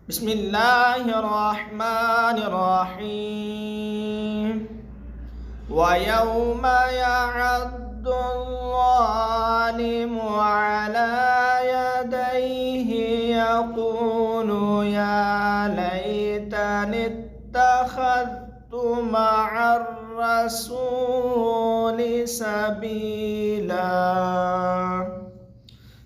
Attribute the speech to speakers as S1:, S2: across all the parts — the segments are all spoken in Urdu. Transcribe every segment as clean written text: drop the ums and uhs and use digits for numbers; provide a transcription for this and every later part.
S1: بسم اللہ الرحمن الرحیم وَيَوْمَ يَعَضُّ الظَّالِمُ عَلَى يَدَيْهِ يَقُولُ يَا لَيْتَنِي اتَّخَذْتُ مَعَ الرَّسُولِ سَبِيلًا۔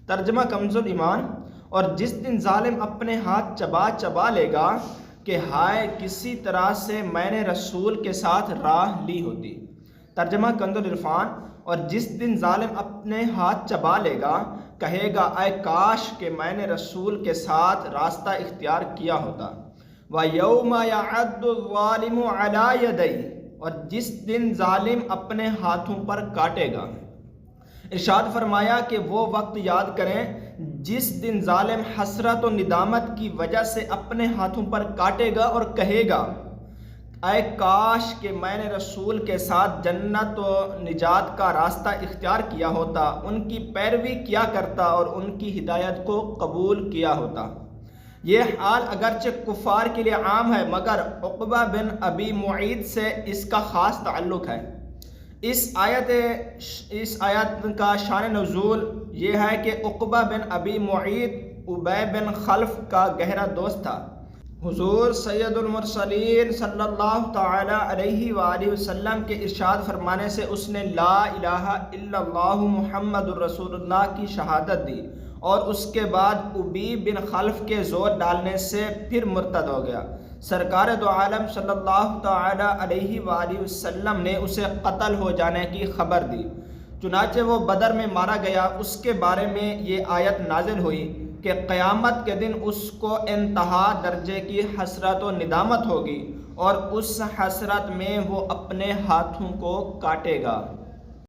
S1: ترجمہ کنز ایمان۔ اور جس دن ظالم اپنے ہاتھ چبا چبا لے گا کہ ہائے کسی طرح سے میں نے رسول کے ساتھ راہ لی ہوتی۔ ترجمہ کنز العرفان۔ اور جس دن ظالم اپنے ہاتھ چبا لے گا کہے گا اے کاش کہ میں نے رسول کے ساتھ راستہ اختیار کیا ہوتا۔ وَيَوْمَ يَعَضُّ الظَّالِمُ عَلَى يَدَيْهِ۔ اور جس دن ظالم اپنے ہاتھوں پر کاٹے گا۔ ارشاد فرمایا کہ وہ وقت یاد کریں جس دن ظالم حسرت و ندامت کی وجہ سے اپنے ہاتھوں پر کاٹے گا اور کہے گا اے کاش کہ میں نے رسول کے ساتھ جنت و نجات کا راستہ اختیار کیا ہوتا، ان کی پیروی کیا کرتا اور ان کی ہدایت کو قبول کیا ہوتا۔ یہ حال اگرچہ کفار کے لیے عام ہے مگر عقبہ بن ابی معیط سے اس کا خاص تعلق ہے۔ اس آیت کا شان نزول یہ ہے کہ عقبہ بن ابی معیط ابی بن خلف کا گہرا دوست تھا۔ حضور سید المرسلین صلی اللہ تعالی علیہ وآلہ وسلم کے ارشاد فرمانے سے اس نے لا الہ الا اللہ محمد الرسول اللہ کی شہادت دی اور اس کے بعد ابی بن خلف کے زور ڈالنے سے پھر مرتد ہو گیا۔ سرکار دو عالم صلی اللہ تعالی علیہ وآلہ وسلم نے اسے قتل ہو جانے کی خبر دی، چنانچہ وہ بدر میں مارا گیا۔ اس کے بارے میں یہ آیت نازل ہوئی کہ قیامت کے دن اس کو انتہا درجے کی حسرت و ندامت ہوگی اور اس حسرت میں وہ اپنے ہاتھوں کو کاٹے گا۔